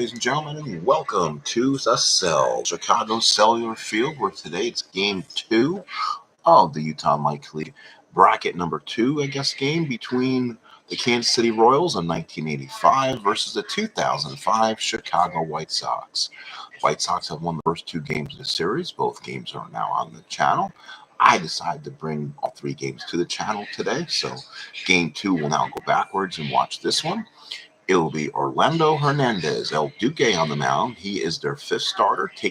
ladies and gentlemen, and welcome to the Chicago Cellular Field, where today it's Game 2 of the Utah Mike League bracket number 2, game between the Kansas City Royals in 1985 versus the 2005 Chicago White Sox. White Sox have won the first 2 games of the series. Both games are now on the channel. I decided to bring all 3 games to the channel today, so Game 2 will now go backwards and watch this one. It will be Orlando Hernandez, El Duque on the mound. He is their 5th starter, taking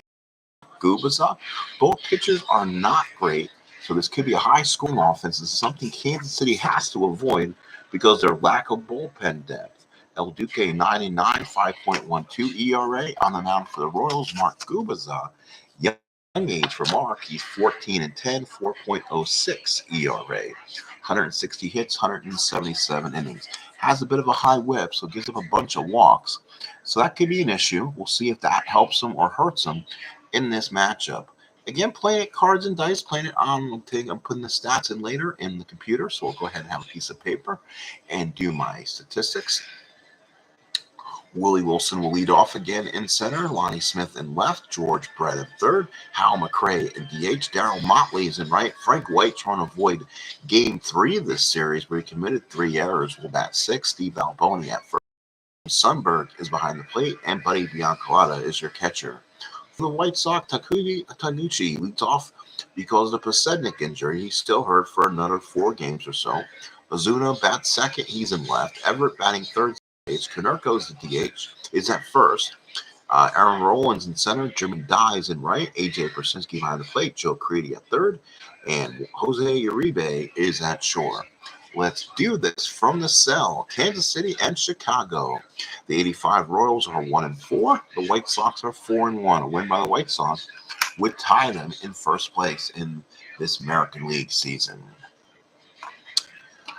Gubicza. Both pitchers are not great, so this could be a high-scoring offense. This is something Kansas City has to avoid because of their lack of bullpen depth. El Duque 99, 5.12 ERA on the mound for the Royals. Mark Gubicza, young age for Mark. He's 14 and 10, 4.06 ERA. 160 hits, 177 innings. Has a bit of a high whip, so gives up a bunch of walks. So that could be an issue. We'll see if that helps him or hurts him in this matchup. Again, playing it cards and dice, playing it on, I'm putting the stats in later in the computer, so we'll go ahead and have a piece of paper and do my statistics. Willie Wilson will lead off again in center. Lonnie Smith in left. George Brett in third. Hal McRae in DH. Darryl Motley is in right. Frank White trying to avoid Game 3 of this series, where he committed 3 errors. Will bat 6. Steve Alboni at first. Sundberg is behind the plate, and Buddy Biancalata is your catcher. For the White Sox, Taguchi leads off because of the Pasednik injury. He's still hurt for another 4 games or so. Ozuna bats second. He's in left. Everett batting third. Konerko's the DH is at first. Aaron Rowlands in center. Jimmy Dye's in right. AJ Persinski behind the plate. Joe Creedy at third. And Jose Uribe is at short. Let's do this from the cell. Kansas City and Chicago. The 85 Royals are 1-4. The White Sox are 4-1. A win by the White Sox would tie them in first place in this American League season.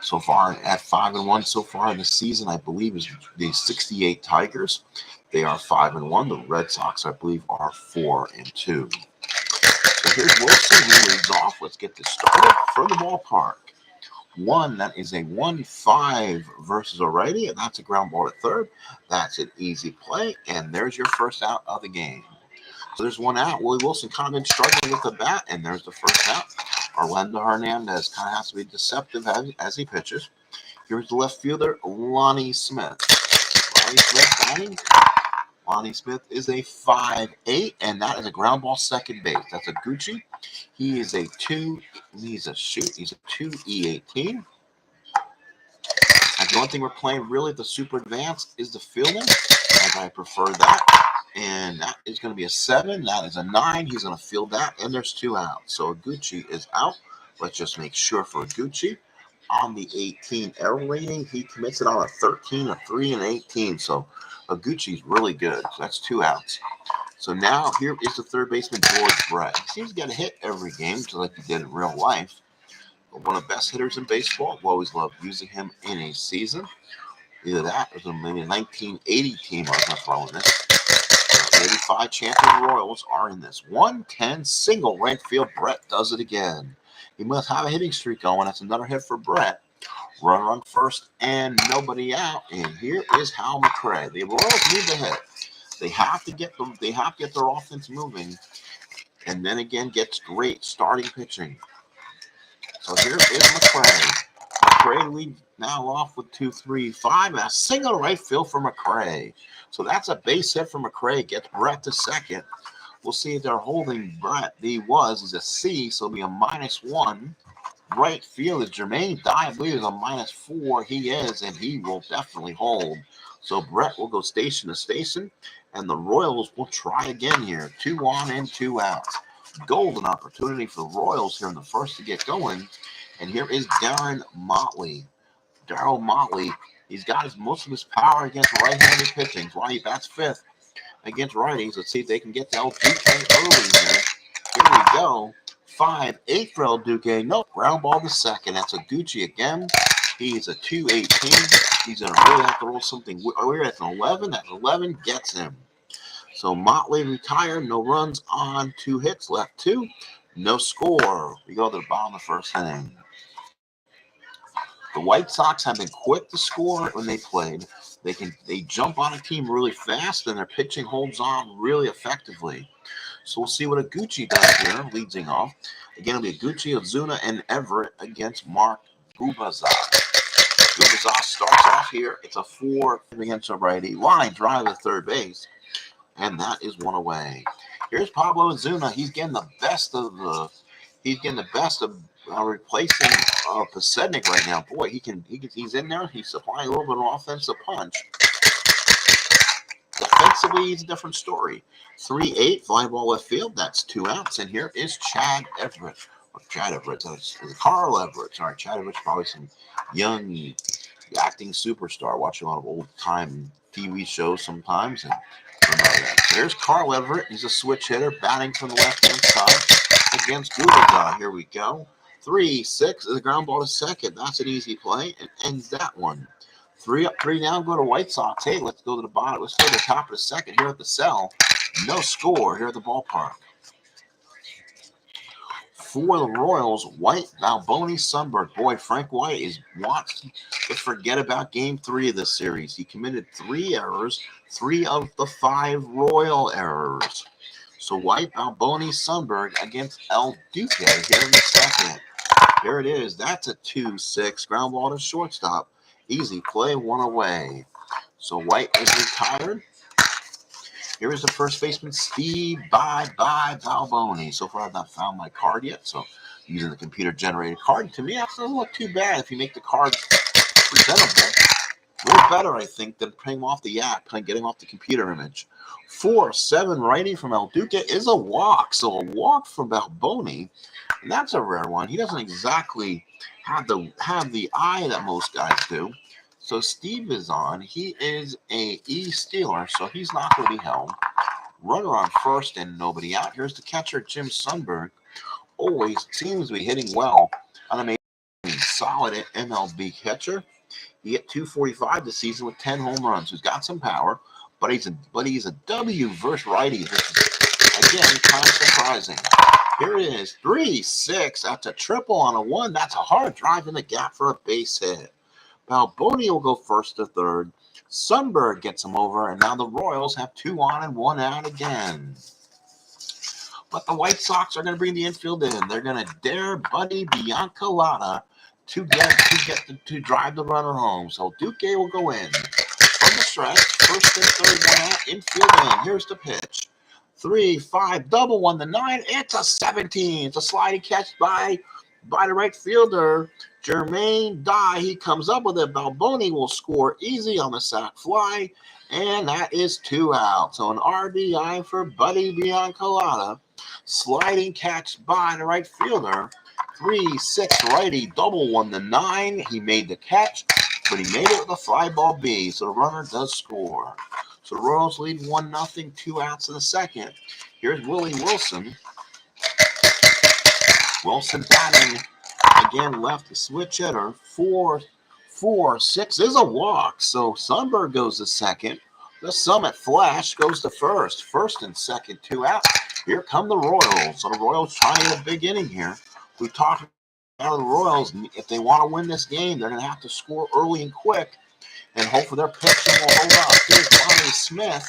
So far at 5-1 so far in the season, I believe, is the 68 Tigers. They are 5-1. The Red Sox, I believe, are 4-2. So here's Wilson, who leads off. Let's get this started for the ballpark. That is a 1-5 versus a righty, and that's a ground ball to third. That's an easy play, and there's your first out of the game. So there's 1 out. Willie Wilson kind of been struggling with the bat, and there's the first out. Orlando Hernandez kind of has to be deceptive as he pitches. Here's the left fielder, Lonnie Smith. Lonnie Smith is a 5'8", and that is a ground ball second base. That's a Gucci. He is a 2. He's a E18. And the only thing we're playing really the super advanced is the fielding, as I prefer that. And that is going to be a 7. That is a 9. He's going to field that, and there's 2 out. So Gucci is out. Let's just make sure for Gucci. On the 18 error rating, he commits it on a 13, a 3, and 18. So Gucci's really good. So that's 2 outs. So now here is the third baseman, George Brett. He seems to get a hit every game, just like he did in real life. But one of the best hitters in baseball. I've always loved using him in a season. Either that or maybe a 1980 team. I was not throwing this. The 85 champion Royals are in this 1-10 single right field. Brett does it again. He must have a hitting streak going. That's another hit for Brett. Runner on first and nobody out. And here is Hal McRae. The Royals need the hit. They have to get them. They have to get their offense moving, and then again gets great starting pitching. So here is McRae. McRae leads now off with 2-3-5. A single right field for McRae. So that's a base hit for McRae. Gets Brett to second. We'll see if they're holding Brett. Is a C, so it'll be a -1. Right field is Jermaine Dye, I believe, is a -4. He is, and he will definitely hold. So Brett will go station to station, and the Royals will try again here. 2 on and 2 out. Golden opportunity for the Royals here in the first to get going. And here is Darryl Motley. Darryl Motley, he's got most of his power against right-handed pitching. That's why he bats 5th against righties. Let's see if they can get to El Duque early here. Here we go. 5-8 for El Duque. Nope, ground ball to second. That's a Gucci again. He's a 2-18. He's going to really have to roll something weird. That's an 11. That 11 gets him. So Motley retired. No runs on 2 hits. Left 2. No score. We go to the bottom of the first inning. The White Sox have been quick to score when they played. They jump on a team really fast, and their pitching holds on really effectively. So we'll see what a Gucci does here, leading off. Again, it'll be a Gucci, Ozuna, and Everett against Mark Gubicza. Gubicza starts off here. It's a 4 against a righty. Line drive to third base, and that is one away. Here's Pablo Ozuna. He's getting the best of replacing Pasednik right now. Boy, he's in there. He's supplying a little bit of offensive punch. Defensively, it's a different story. 3-8, fly ball left field. That's 2 outs. And here is Chad Everett. Or Chad Everett. It's Carl Everett. Sorry, Chad Everett's probably some young acting superstar. Watch a lot of old-time TV shows sometimes and remember that. So here's Carl Everett. He's a switch hitter, batting from the left-hand side against Gubicza. Here we go. 3-6 is a ground ball to second. That's an easy play and ends that one. 3 up, 3 down, go to White Sox. Hey, let's go to the bottom. Let's go to the top of the second here at the cell. No score here at the ballpark. For the Royals, White, Balboni, Sundberg. Boy, Frank White wants to forget about Game 3 of this series. He committed 3 errors, 3 of the 5 Royal errors. So White, Balboni, Sundberg against El Duque here in the second. There it is. That's a 2-6 ground ball to shortstop. Easy play, 1 away. So White is retired. Here is the first baseman, Steve Balboni. So far, I've not found my card yet, so using the computer-generated card. To me, that doesn't look too bad if you make the card presentable. A little better, I think, than putting off the app, getting off the computer image. 4-7 righty from El Duque is a walk. So a walk from Balboni, and that's a rare one. He doesn't exactly have the eye that most guys do. So Steve is on. He is a E-stealer, so he's not going to be held. Runner on first and nobody out. Here's the catcher, Jim Sundberg. Always seems to be hitting well. An amazing, solid MLB catcher. He hit 245 this season with 10 home runs. He's got some power, but he's a W versus righty. This is, again, kind of surprising. Here it is, 3-6. That's a triple on a 1. That's a hard drive in the gap for a base hit. Balboni will go first to third. Sundberg gets him over, and now the Royals have 2 on and 1 out again. But the White Sox are going to bring the infield in. They're going to dare Buddy Biancalana to drive the runner home. So Duque will go in. From the stretch, first and third 1 out, infield in. Here's the pitch. 3-5, double 1 to 9. It's a 17. It's a sliding catch by the right fielder, Jermaine Dye. He comes up with it. Balboni will score easy on the sac fly, and that is 2 out. So an RBI for Buddy Biancalana. Sliding catch by the right fielder. 3-6 righty, double 1 to 9. He made the catch, but he made it with a fly ball B, so the runner does score. So the Royals lead 1-0, 2 outs in the second. Here's Willie Wilson. Wilson batting again, left the switch hitter. 4-6 is a walk. So Sundberg goes to second. The Summit Flash goes to first. First and second, 2 out. Here come the Royals. So the Royals trying to get a big inning here. We talked about the Royals. If they want to win this game, they're going to have to score early and quick. And hopefully their pitching will hold up. Here's Lonnie Smith.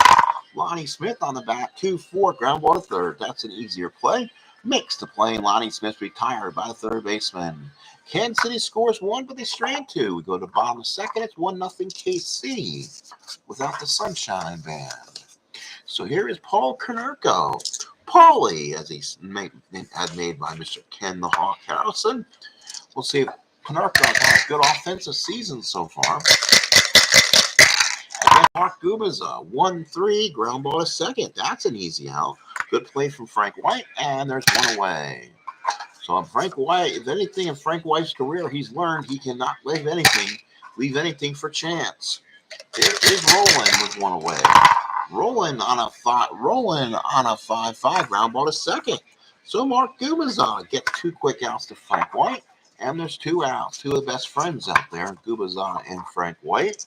Lonnie Smith on the bat. 2-4, ground ball to third. That's an easier play. Makes the play. Lonnie Smith retired by the third baseman. Kansas City scores 1, but they strand 2. We go to the bottom of second. It's 1-0 KC without the Sunshine Band. So here is Paul Konerko. Paulie, as he's had made by Mr. Ken the Hawk Harrelson. We'll see if Konerko's had a good offensive season so far. Again, Mark Gubicza, 1-3, ground ball to second. That's an easy out. Good play from Frank White, and there's 1 away. So Frank White, if anything in Frank White's career, he's learned he cannot leave anything for chance. Here is Roland with 1 away. Roland on a 5-5 ground ball to second. So Mark Gubicza gets 2 quick outs to Frank White, and there's 2 outs. 2 of the best friends out there, Gubicza and Frank White.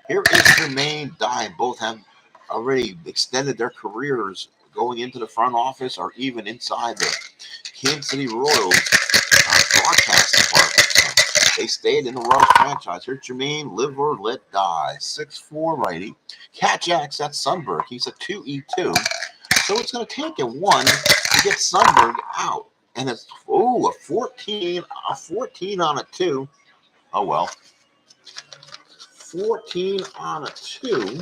Here is Jermaine Dye. Both have already extended their careers going into the front office or even inside the Kansas City Royals broadcast department. So They stayed in the Royals franchise. Here's Jermaine, live or let die. 6'4" righty. Cat Jacks, that's Sundberg. He's a 2E2. So it's going to take a 1 to get Sundberg out. And it's, a 14 on a 2. Oh, well. 14 on a 2.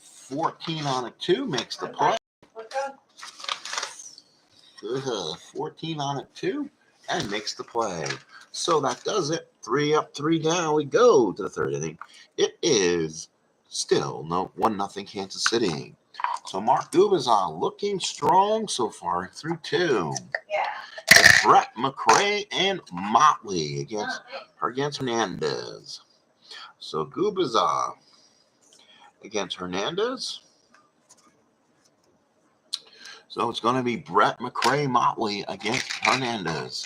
14 on a 2 makes the play. 14 on a 2 and makes the play. So that does it. 3 up, 3 down. We go to the third inning. It is still 1-0 Kansas City. So Mark Gubicza looking strong so far through 2. Yeah. It's Brett McRae and Motley against Hernandez. So Gubicza against Hernandez. So it's going to be Brett McRae Motley against Hernandez.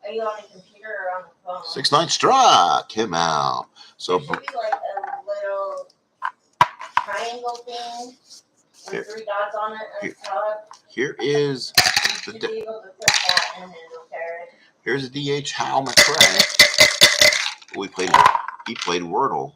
Are you on a computer or on the phone? 6'9" struck him out. So there should be like a little triangle thing with 3 dots on it at the top. Here is you should be able to put that in and it'll carry. Here's the DH Hal McRae. He played Wordle.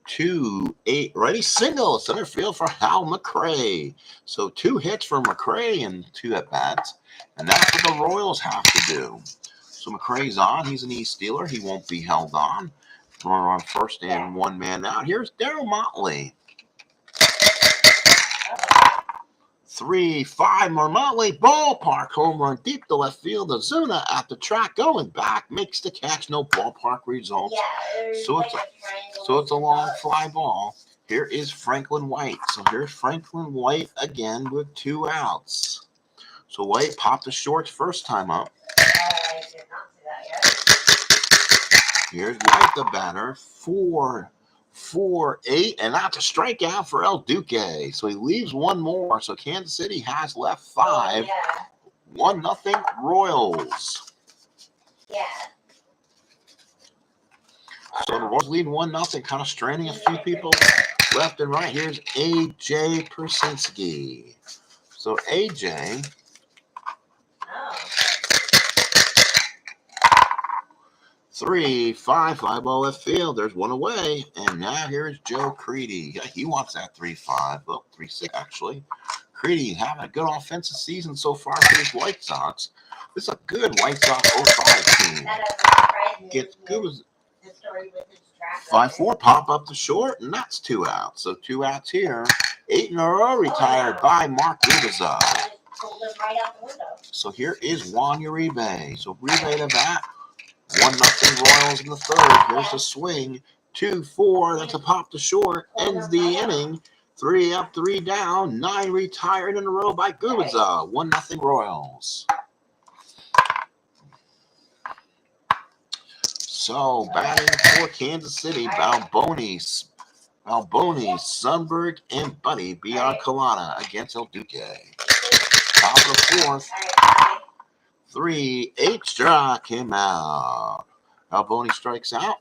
2-8 righty single center field for Hal McRae. So 2 hits for McRae and 2 at bats, and that's what the Royals have to do. So McRae's on. He's an E-stealer. He won't be held on. Runner on first and 1 man out. Here's Daryl Motley. 3-5 more Motley. Ballpark home run deep to left field. Ozuna at the track going back makes the catch. No ballpark results. Yeah, so it's a long fly ball. Here is Franklin White. So here's Franklin White again with 2 outs. So White popped the shorts first time up. I did not see that yet. Here's White the batter. 4-8, and that's a strikeout for El Duque. So he leaves 1 more. So Kansas City has left 5. 1-0 Royals. Yeah. So the Royals lead 1-0, kind of straining a few people left and right. Here's A.J. Persinski. So A.J. 3-5, fly ball left field. There's 1 away. And now here's Joe Creedy. Yeah, he wants that 3-5. Well, 3-6 actually. Creedy having a good offensive season so far for his White Sox. This is a good White Sox 05 team. Gets good. 5-4, pop up the short, and that's 2 outs. So 2 outs here. 8 in a row retired by Mark Gubicza. So here is Juan Uribe. So Uribe to bat. 1-0 Royals in the third. Here's the swing. 2-4. That's a pop to short. Ends the inning. 3 up, 3 down. 9 retired in a row by Gubicza. 1-0 Royals. So batting for Kansas City, Balboni, Sundberg, and Buddy Biancalana against El Duque. Top of the 4th. 3-8 struck him out. Balboni strikes out.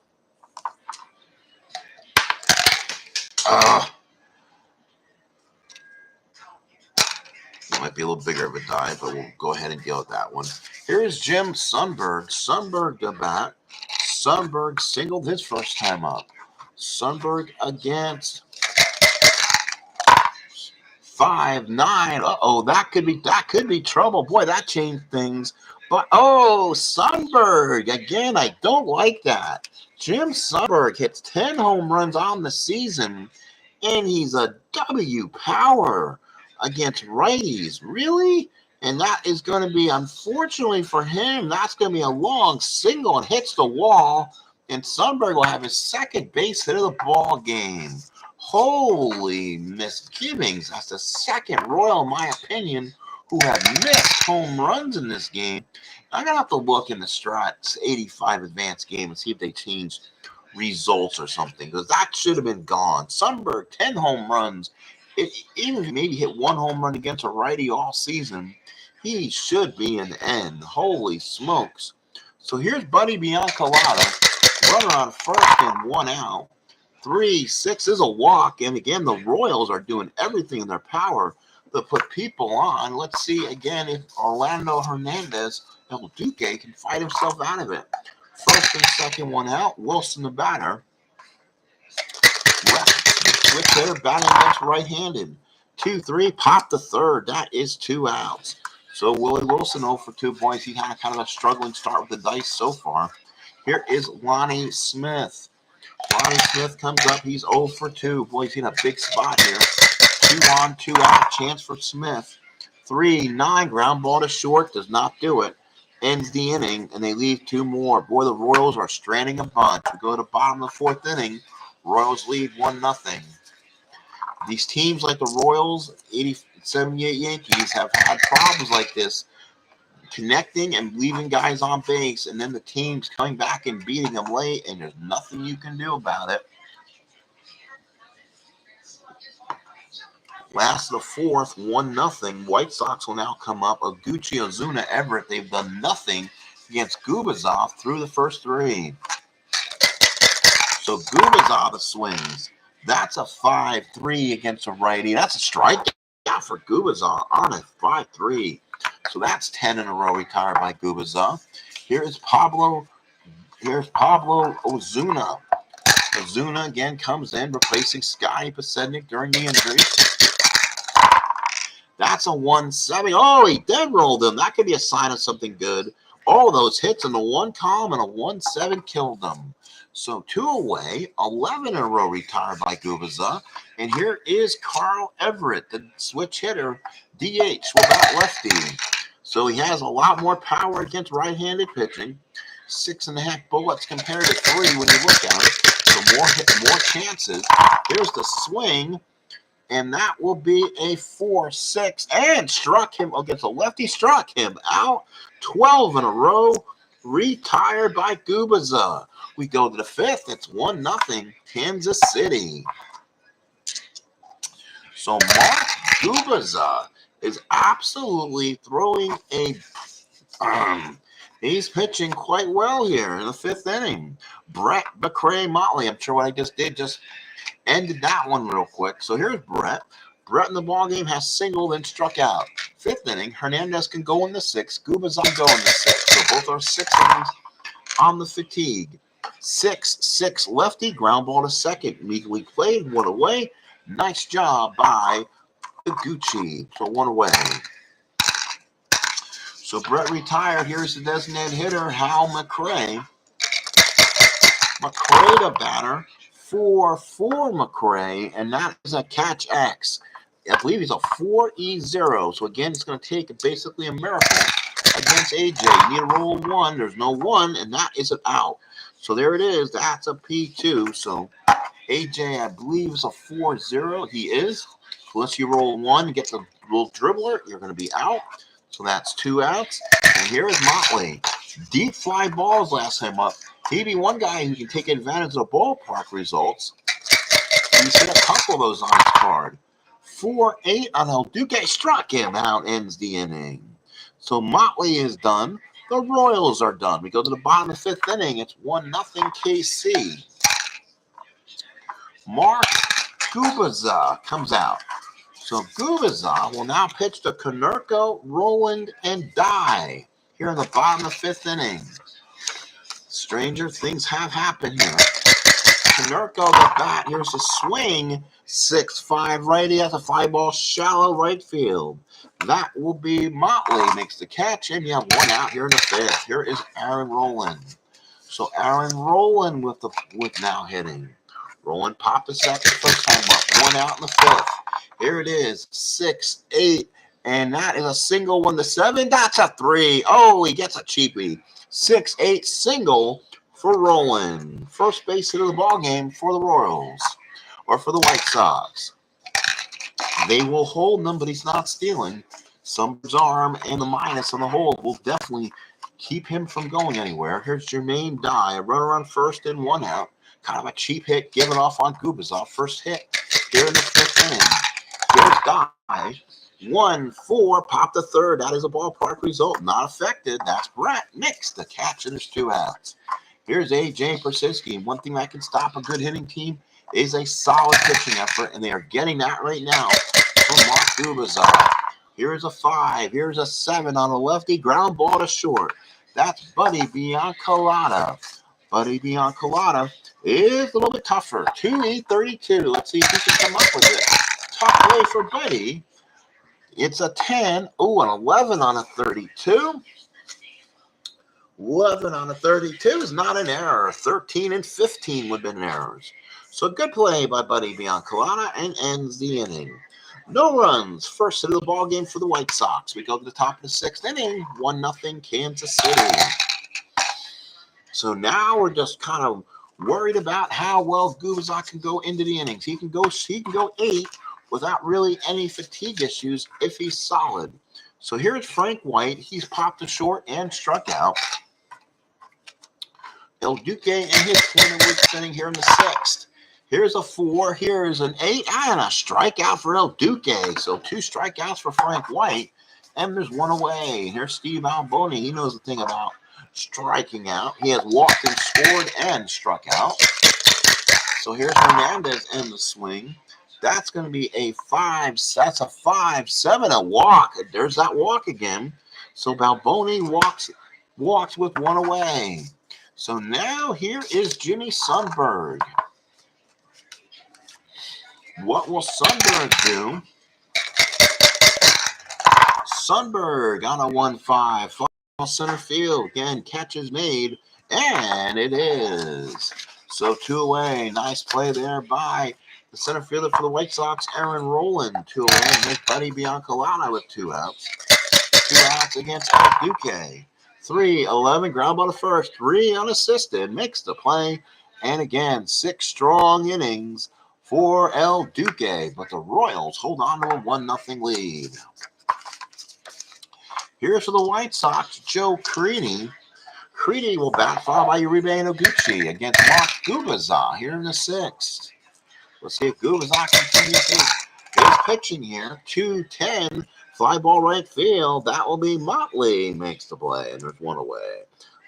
It might be a little bigger of a dive, but we'll go ahead and deal with that one. Here's Jim Sundberg. Sundberg to bat. Sundberg singled his first time up. Sundberg against 5-9. That could be trouble. Boy, that changed things. But Sundberg again. I don't like that. Jim Sundberg hits 10 home runs on the season, and he's a W power against righties. Really? And that is going to be, unfortunately for him, that's going to be a long single and hits the wall. And Sundberg will have his second base hit of the ball game. Holy misgivings. That's the second Royal, in my opinion, who have missed home runs in this game. I'm going to have to look in the Strat 85 advanced game and see if they changed results or something, because that should have been gone. Sundberg, 10 home runs. Even if he maybe hit 1 home run against a righty all season, he should be an end. Holy smokes. So here's Buddy Biancalana, runner on first and 1 out. 3-6 is a walk. And again, the Royals are doing everything in their power to put people on. Let's see again if Orlando Hernandez, El Duque, can fight himself out of it. First and second one out. Wilson the batter. Switch hitter batting against right-handed. 2-3, pop the third. That is 2 outs. So Willie Wilson 0 for 2 points. He had kind of a struggling start with the dice so far. Here is Lonnie Smith. Lonnie Smith comes up. He's 0 for 2. Boy, he's in a big spot here. 2 on, 2 out. Chance for Smith. 3-9. Ground ball to short. Does not do it. Ends the inning, and they leave 2 more. Boy, the Royals are stranding a bunch. We go to the bottom of the 4th inning. Royals lead 1-0. These teams like the Royals, 78 Yankees, have had problems like this, connecting and leaving guys on base, and then the teams coming back and beating them late, and there's nothing you can do about it. Last of the 4th, 1-0. White Sox will now come up. Aguchi, Ozuna, Everett, they've done nothing against Gubicza through the first 3. So Gubicza swings. That's a 5-3 against a righty. That's a strikeout for Gubicza on a 5-3. So that's 10 in a row retired by Gubicza. Here's Pablo Ozuna. Ozuna again comes in, replacing Scotty Pasednik during the injury. That's a 1-7. Oh, he dead rolled him. That could be a sign of something good. All those hits in the 1 column and a 1-7 killed them. So 2 away, 11 in a row retired by Gubicza. And here is Carl Everett, the switch hitter, DH without lefty. So he has a lot more power against right-handed pitching. 6.5 bullets compared to 3 when you look at it. So more chances. Here's the swing. And that will be a 4-6. And struck him against a lefty, struck him out. 12 in a row, retired by Gubicza. We go to the 5th. It's 1-0 Kansas City. So Mark Gubicza is absolutely throwing a he's pitching quite well here in the 5th inning. Brett McCray Motley. I'm sure what I just did just ended that one real quick. So here's Brett. Brett in the ballgame has singled and struck out. 5th inning, Hernandez can go in the 6th. Gubicza can go in the 6th. So both are 6 innings on the fatigue. 6-6 lefty, ground ball to second. Meekly played, 1 away. Nice job by Aguchi. So 1 away. So Brett retired. Here's the designated hitter, Hal McCray. McCray the batter. 4-4 McCray, and that is a catch X. I believe he's a 4-0. So again, it's going to take basically a miracle against AJ. You need a roll of 1. There's no 1, and that is an out. So there it is. That's a P2. So AJ, I believe, is a 4-0. He is. Unless you roll 1 and get the little dribbler, you're going to be out. So that's 2 outs. And here is Motley. Deep fly balls last time up. He'd be one guy who can take advantage of the ballpark results. He's hit a couple of those on his card. 4-8 on El Duque. Struck him out, ends the inning. So Motley is done. The Royals are done. We go to the bottom of the 5th inning. It's 1-0 KC. Mark Gubicza comes out. So Gubicza will now pitch to Konerko, Roland, and Dye here in the bottom of the 5th inning. Stranger things have happened here. Konerko the bat. Here's a swing. 6-5 righty. That's a fly ball shallow right field. That will be Motley makes the catch, and you have 1 out here in the 5th. Here is Aaron Rowland. So Aaron Rowland with now hitting. Rowland popped the second, first home up. 1 out in the 5th. Here it is, 6-8, and that is a single 1-7. That's a 3. Oh, he gets a cheapie. 6-8 single for Rowland. First base hit of the ball game for the Royals, or for the White Sox. They will hold them, but he's not stealing. Summer's arm and the minus on the hold will definitely keep him from going anywhere. Here's Jermaine Dye, a runner on first and 1 out. Kind of a cheap hit given off on Gubicza. First hit here in the 5th inning. Here's Dye. 1-4, pop the third. That is a ballpark result. Not affected. That's Brett. Mix the catch, and there's 2 outs. Here's AJ Persiski. One thing that can stop a good hitting team is a solid pitching effort, and they are getting that right now from Mark Gubicza. Here's a 5. Here's a 7 on the lefty. Ground ball to short. That's Buddy Biancolata. Buddy Biancolata is a little bit tougher. 2-8-32. Let's see if he can come up with it. Tough play for Buddy. It's a 10. Oh, an 11 on a 32. 11 on a 32 is not an error. 13 and 15 would have been errors. So good play by Buddy Biancolata and ends the inning. No runs. First hit of the ball game for the White Sox. We go to the top of the 6th inning. 1-0 Kansas City. So now we're just kind of worried about how well Gubicza can go into the innings. He can go 8 without really any fatigue issues if he's solid. So here's Frank White. He's popped a short and struck out. El Duque in his corner was sitting here in the 6th. Here's a 4. Here's an 8 and a strikeout for El Duque. So 2 strikeouts for Frank White. And there's 1 away. Here's Steve Alboni. He knows the thing about striking out. He has walked and scored and struck out. So here's Hernandez in the swing. That's going to be a 5. That's a 5-7. A walk. There's that walk again. So Balboni walks with 1 away. So now here is Jimmy Sundberg. What will Sundberg do? Sundberg on a 1-5. Fall center field. Again, catch is made. And it is. So 2 away. Nice play there by the center fielder for the White Sox, Aaron Rowland. 2 away. Here's Buddy Biancolata with 2 outs. 2 outs against El Duque. 3-11, ground ball to first, 3 unassisted, makes the play. And again, 6 strong innings for El Duque. But the Royals hold on to a 1-0 lead. Here's for the White Sox, Joe Creedy. Creedy will bat, followed by Uribe Noguchi against Mark Gubicza here in the 6th. Let's see if Gubicza continues his pitching here. 2-10. Fly ball right field. That will be Motley makes the play, and there's 1 away.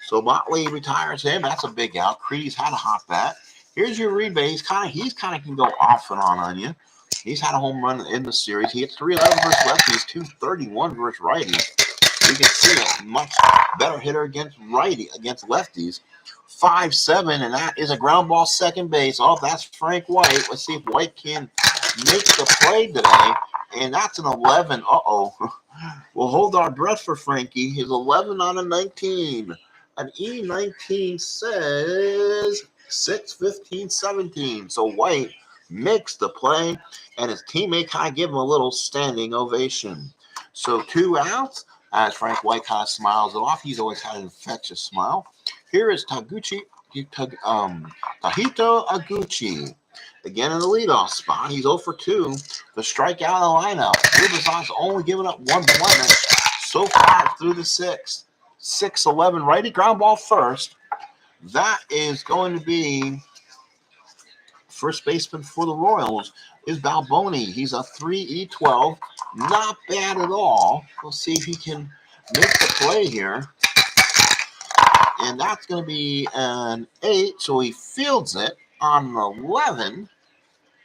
So Motley retires him. That's a big out. Creedy's had a hot bat. Here's your rebate. He's kind of can go off and on you. He's had a home run in the series. He hits 311 versus lefties, 231 versus righties. You can see it. Much better hitter against lefties. 5-7, and that is a ground ball second base. Oh, that's Frank White. Let's see if White can make the play today. And that's an 11. Uh-oh. We'll hold our breath for Frankie. He's 11 on a 19. An E19 says 6-15-17. So White makes the play, and his teammate kind of give him a little standing ovation. So 2 outs as Frank White kind of smiles it off. He's always had an infectious smile. Here is Tahito Aguchi. Again in the leadoff spot. He's 0 for 2. The strikeout in the lineup. Gubicza's only given up 1 blemish so far through the 6th. 6-11 righty ground ball first. That is going to be first baseman for the Royals is Balboni. He's a 3-12. Not bad at all. We'll see if he can make the play here. And that's going to be an 8. So he fields it on an 11.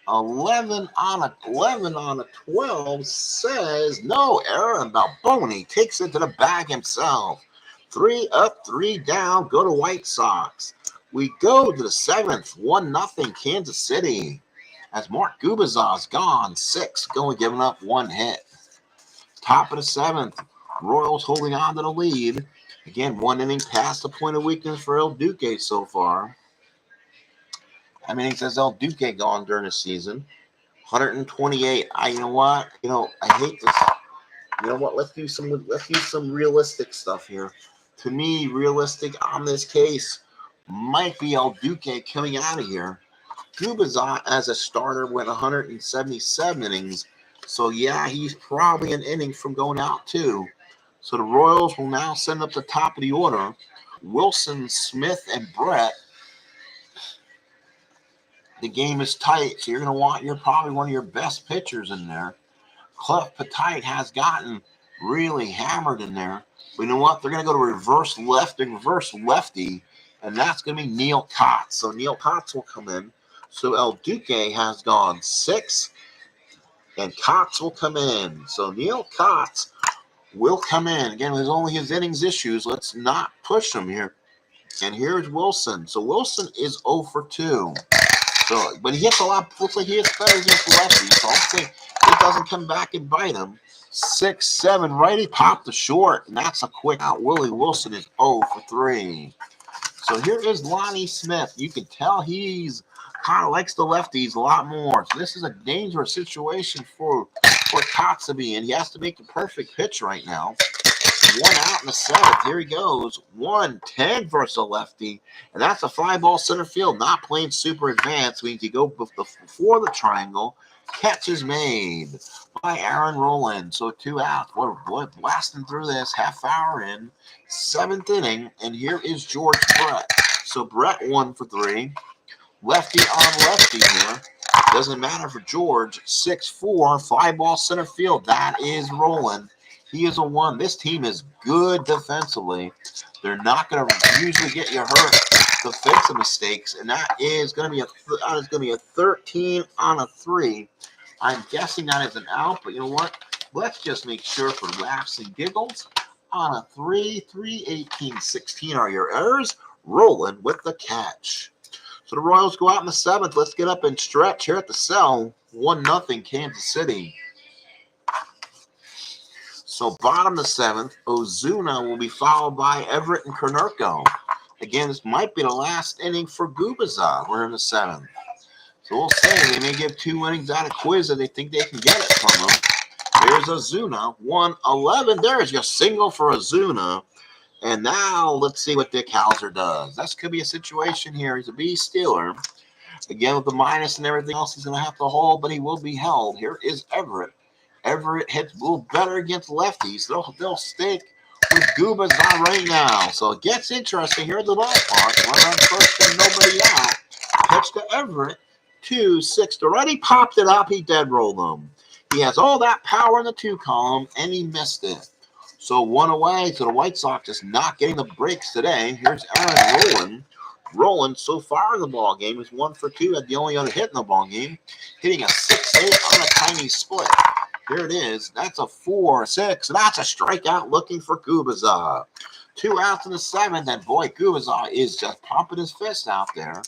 11 on a 12 says no error, and Balboni takes it to the bag himself. 3 up, 3 down, go to White Sox. We go to the 7th, 1-0 Kansas City. As Mark Gubicza's gone, 6, going giving up 1 hit. Top of the 7th, Royals holding on to the lead. Again, 1 inning past the point of weakness for El Duque so far. How many innings has El Duque gone during the season? 128. You know what? I hate this. You know what? Let's do some realistic stuff here. To me, realistic on this case might be El Duque coming out of here. Gubicza as a starter went 177 innings. So yeah, he's probably an inning from going out too. So the Royals will now send up the top of the order. Wilson, Smith, and Brett. The game is tight, so you're going to want probably one of your best pitchers in there. Clef Petite has gotten really hammered in there. But you know what? They're going to go to reverse lefty, and that's going to be Neil Kotz. So Neil Kotz will come in. So El Duque has gone 6. and Cox will come in. So Neil Cox will come in. Again, there's only his innings issues. Let's not push him here. And here's Wilson. So Wilson is 0 for 2. So, but he hits a lot. Looks like he hits better against lefties. So hopefully it doesn't come back and bite him. 6-7 righty popped the short, and that's a quick out. Willie Wilson is 0 for 3. So here is Lonnie Smith. You can tell he's kind of likes the lefties a lot more. So this is a dangerous situation for Kotzebue, and he has to make the perfect pitch right now. 1 out in the 7th. Here he goes. 1-10 versus a lefty. And that's a fly ball center field. Not playing super advanced. Means you go before the triangle. Catch is made by Aaron Rowland. So 2 outs. We're blasting through this. Half hour in. 7th inning. And here is George Brett. So Brett 1 for 3. Lefty on lefty here. Doesn't matter for George. 6-4. Fly ball center field. That is Rowland. He is a 1. This team is good defensively. They're not going to usually get you hurt defensive mistakes, and that is going to be a 13 on a 3. I'm guessing that is an out, but you know what? Let's just make sure for laughs and giggles. On a 3, 18, 16 are your errors. Rolling with the catch. So the Royals go out in the 7th. Let's get up and stretch here at the cell. 1-0 Kansas City. So bottom of the 7th, Ozuna will be followed by Everett and Konerko. Again, this might be the last inning for Gubicza. We're in the 7th. So we'll say they may give 2 innings out of quiz if they think they can get it from him. Here's Ozuna, 1-11. There's your single for Ozuna. And now let's see what Dick Hauser does. This could be a situation here. He's a B stealer. Again, with the minus and everything else, he's going to have to hold, but he will be held. Here is Everett. Everett hits a little better against lefties. They'll stick with Gubicza right now. So it gets interesting here at the ballpark. Run on first and nobody out. Pitch to Everett. 2-6. Already popped it up. He dead rolled him. He has all that power in the 2 column, and he missed it. So 1 away. So the White Sox is not getting the breaks today. Here's Aaron Rowland. Rowland so far in the ball game is 1 for 2. Had the only other hit in the ball game, hitting a 6-8 on a tiny split. Here it is. That's a 4-6. That's a strikeout looking for Gubicza. 2 outs in the 7th, and boy, Gubicza is just pumping his fist out there.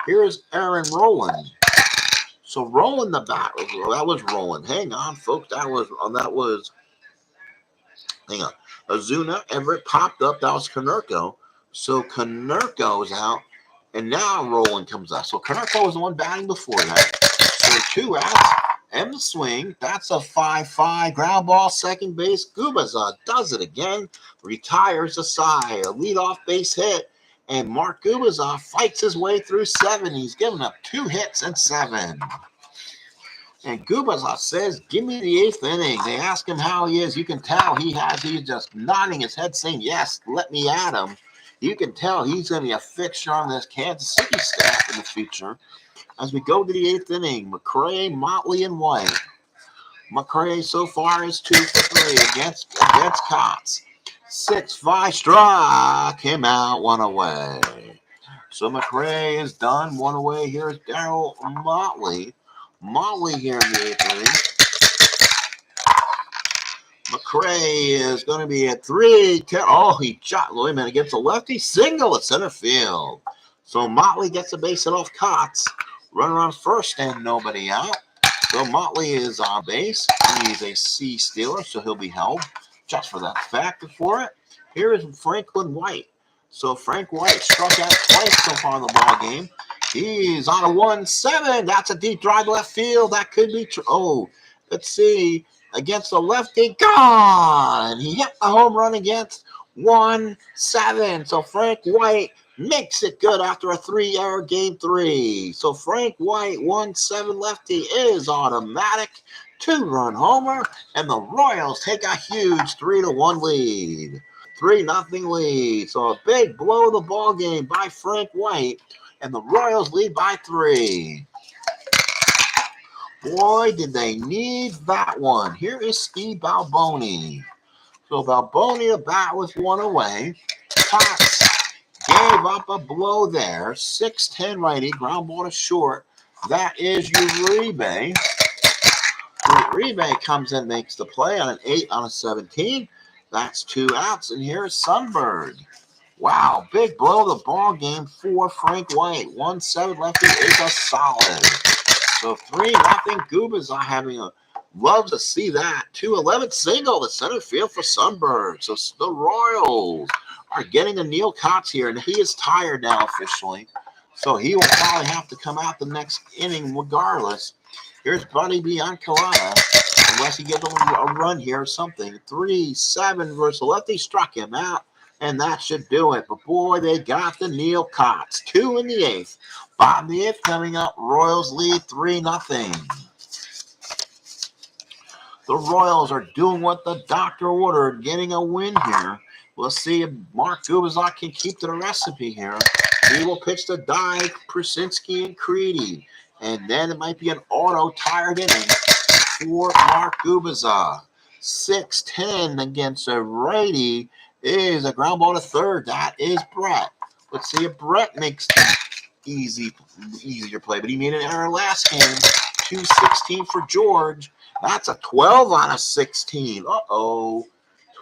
Here's Aaron Rowland. So Rowland the bat. That was Rowland. Hang on, folks. Hang on. Ozuna, Everett popped up. That was Konerko. So Konerko is out, and now Rowland comes up. So Konerko was the one batting before that. So 2 outs. And the swing, that's a 5-5 ground ball, second base. Gubicza does it again, retires the side, a leadoff base hit, and Mark Gubicza fights his way through 7. He's given up 2 hits and 7. And Gubicza says, "Give me the 8th inning." They ask him how he is. You can tell he's just nodding his head, saying, "Yes, let me at him." You can tell he's going to be a fixture on this Kansas City staff in the future. As we go to the 8th inning, McCray, Motley, and White. McCray so far is 2 for 3 against Cots. 6-5 struck him out, 1 away. So McCray is done, 1 away. Here's Darryl Motley. Motley here in the 8th inning. McCray is going to be at 3-10. Oh, he shot. Wait a minute, gets a lefty single at center field. So Motley gets a base hit off Cots. Runner on first and nobody out. So Motley is on base. He's a C stealer, so he'll be held just for that fact for it. Here is Franklin White. So Frank White struck out twice so far in the ball game. He's on a 1-7. That's a deep drive left field. That could be true. Oh, let's see. Against the lefty, gone. He hit the home run against 1-7. So Frank White makes it good after a 3-error game 3. So Frank White, 1-7 lefty, is automatic. 2-run homer, and the Royals take a huge 3-1 lead. 3-0 lead. So a big blow of the ball game by Frank White, and the Royals lead by 3. Boy, did they need that one. Here is Steve Balboni. So Balboni to bat with 1 away. Cox gave up a blow there. 6-10 righty, ground ball to short. That is Uribe. Rebay comes in, makes the play on an 8 on a 17. That's 2 outs, and here's Sunbird. Wow, big blow of the ball game for Frank White. 1-7 lefty is a solid. So 3-0 Gubicza having a love to see that. 2-11 single to center field for Sunbird. So the Royals are getting a Neil Kotz here, and he is tired now officially. So he will probably have to come out the next inning regardless. Here's Buddy Biancalana, unless he gives him a run here or something. 3-7 versus lefty, struck him out, and that should do it. But boy, they got the Neil Kotz. 2 in the 8th. Bottom of the 8th coming up. Royals lead 3-0. The Royals are doing what the doctor ordered, getting a win here. We'll see if Mark Gubicza can keep to the recipe here. He will pitch to Dye, Krasinski, and Creedy. And then it might be an auto-tired inning for Mark Gubicza. 6-10 against a righty is a ground ball to third. That is Brett. Let's see if Brett makes the easier play. But he made an error last game. 2-16 for George. That's a 12 on a 16. Uh-oh.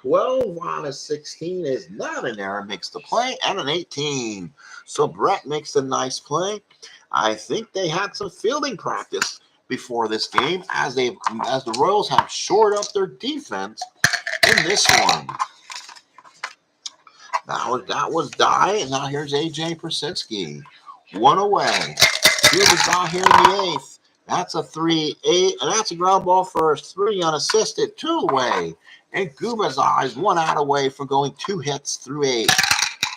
12 on a 16 is not an error. Makes the play, and an 18. So Brett makes a nice play. I think they had some fielding practice before this game as the Royals have shored up their defense in this one. That was Dye, and now here's A.J. Krasinski. 1 away. Gubicza here in the 8th. That's a 3-8, and that's a ground ball first. 3 unassisted, 2 away. And Gubicza is 1 out away from going 2 hits through 8.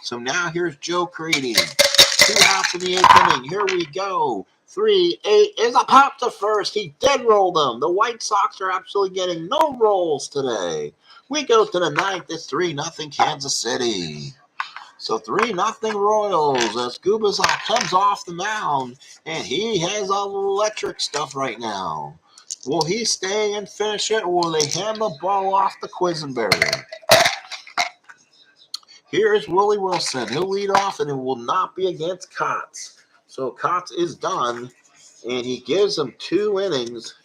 So now here's Joe Creedy. 2 outs in the 8th inning. Here we go. 3-8 is a pop to first. He dead rolled them. The White Sox are absolutely getting no rolls today. We go to the 9th. It's 3-0 Kansas City. So 3-0 Royals as Gubicza comes off the mound, and he has electric stuff right now. Will he stay and finish it, or will they hand the ball off to Quisenberry? Here is Willie Wilson. He'll lead off, and it will not be against Kotz. So Kotz is done, and he gives him 2 innings,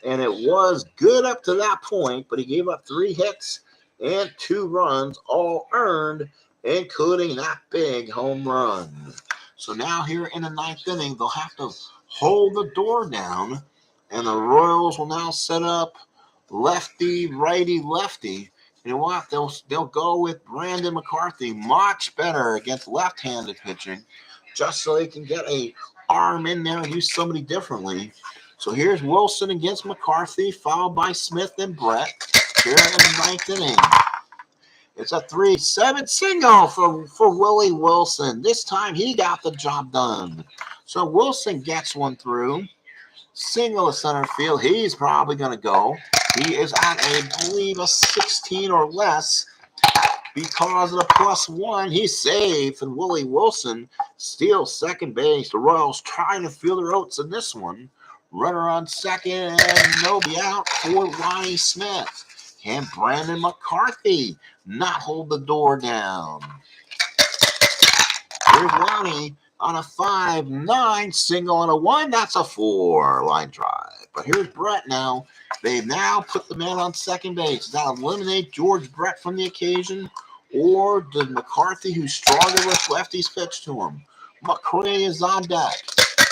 and it was good up to that point, but he gave up 3 hits and 2 runs, all earned, including that big home run. So now here in the 9th inning, they'll have to hold the door down, and the Royals will now set up lefty, righty, lefty. You know what? They'll go with Brandon McCarthy, much better against left-handed pitching, just so they can get a arm in there and use somebody differently. So here's Wilson against McCarthy, followed by Smith and Brett here in the 9th inning. It's a 3-7 single for Willie Wilson. This time he got the job done. So Wilson gets one through. Single to center field. He's probably going to go. He is at, I believe, a 16 or less because of the +1. He's safe, and Willie Wilson steals second base. The Royals trying to feel their oats in this one. Runner on second, and nobody out for Lonnie Smith. Can Brandon McCarthy not hold the door down? Here's Lonnie on a 5-9 single on a 1. That's a 4 line drive. But here's Brett now. They've now put the man on second base. Does that eliminate George Brett from the occasion? Or did McCarthy, who's stronger with lefties, pitch to him? McCray is on deck.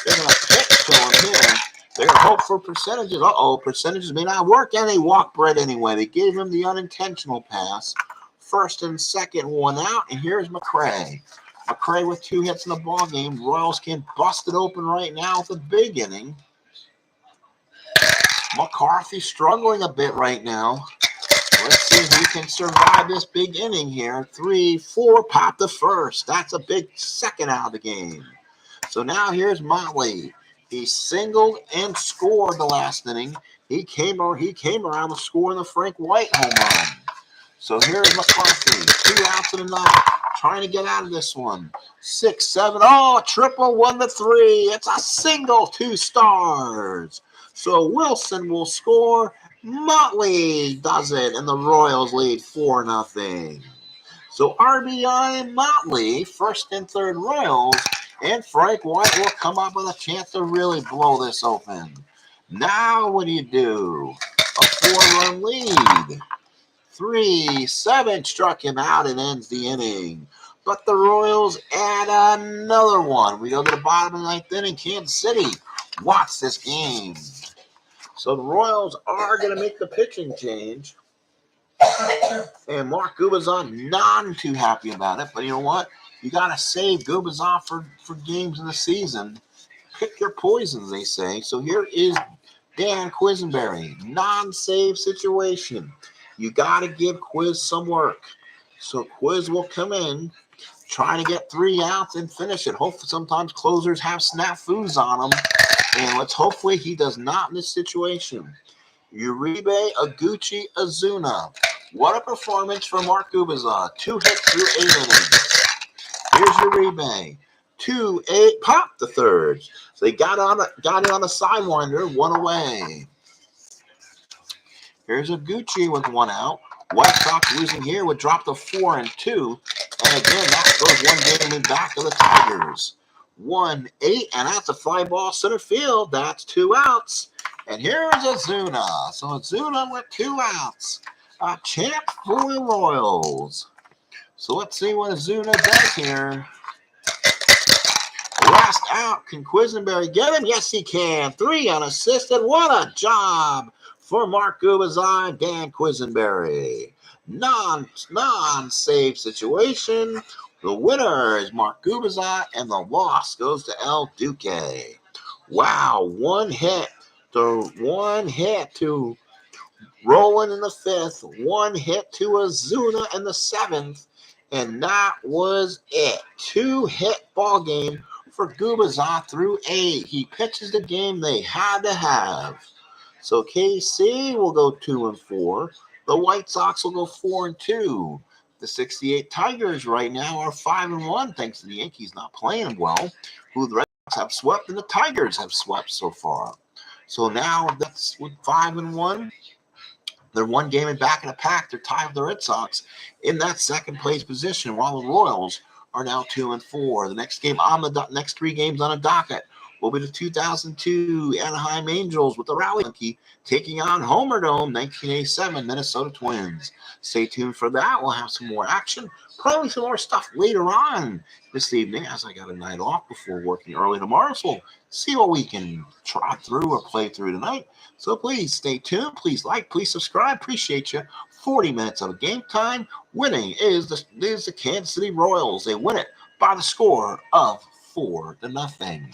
They're going to pitch to him here. They're going to hope for percentages. Percentages may not work, and they walk Brett anyway. They gave him the unintentional pass. First and second, 1 out, and here's McCray. McCray with 2 hits in the ball game. Royals can bust it open right now with the big inning. McCarthy struggling a bit right now. Let's see if he can survive this big inning here. 3-4, pop to first. That's a big second out of the game. So now here's Motley. He singled and scored the last inning. He came around to score in the Frank White home run. So here's McCarthy. 2 outs in the 9th. Trying to get out of this one. 6-7. Oh, triple 1-3. It's a single, 2 stars. So Wilson will score. Motley does it, and the Royals lead 4-0. So RBI and Motley, first and third Royals, and Frank White will come up with a chance to really blow this open. Now what do you do? 4-run lead. 3-7 struck him out and ends the inning. But the Royals add another one. We go to the bottom of the ninth inning. Kansas City wants this game. So the Royals are going to make the pitching change. And Mark Gubicza not too happy about it. But you know what? You got to save Gubicza for games in the season. Pick your poisons, they say. So here is Dan Quisenberry. Non-save situation. You got to give Quiz some work. So Quiz will come in, trying to get 3 outs and finish it. Hopefully sometimes closers have snafus on them. And hopefully he does not in this situation. Uribe Aguchi Azuna. What a performance from Mark Gubicza. 2 hits through 8 innings. Here's Uribe. 2-8, pop the third. So they got it on a sidewinder, 1 away. Here's Aguchi with 1 out. White Sox losing here would drop to 4-2. And again, that goes 1 game back of the Tigers. 1-8, and that's a fly ball center field. That's 2 outs. And here's Azuna. So Azuna with 2 outs. A champ for the Royals. So let's see what Azuna does here. Last out. Can Quisenberry get him? Yes, he can. 3 unassisted. What a job for Mark Gubicza and Dan Quisenberry. Non-save situation. The winner is Mark Gubicza, and the loss goes to El Duque. Wow, 1 hit to Roland in the 5th, 1 hit to Azuna in the 7th, and that was it. 2-hit ball game for Gubicza through 8. He pitches the game they had to have. So KC will go 2-4. The White Sox will go 4-2. The 68 Tigers right now are 5-1, thanks to the Yankees not playing well, who the Red Sox have swept and the Tigers have swept so far. So now that's with 5-1. They're 1 game back in the pack. They're tied with the Red Sox in that second place position, while the Royals are now 2-4. The next 3 games on the docket will be the 2002 Anaheim Angels with the Rally Monkey taking on Homerdome 1987 Minnesota Twins. Stay tuned for that. We'll have some more action, probably some more stuff later on this evening, as I got a night off before working early tomorrow. So we'll see what we can try through or play through tonight. So please stay tuned. Please like, please subscribe. Appreciate you. 40 minutes of game time. Winning is the Kansas City Royals. They win it by the score of 4-0.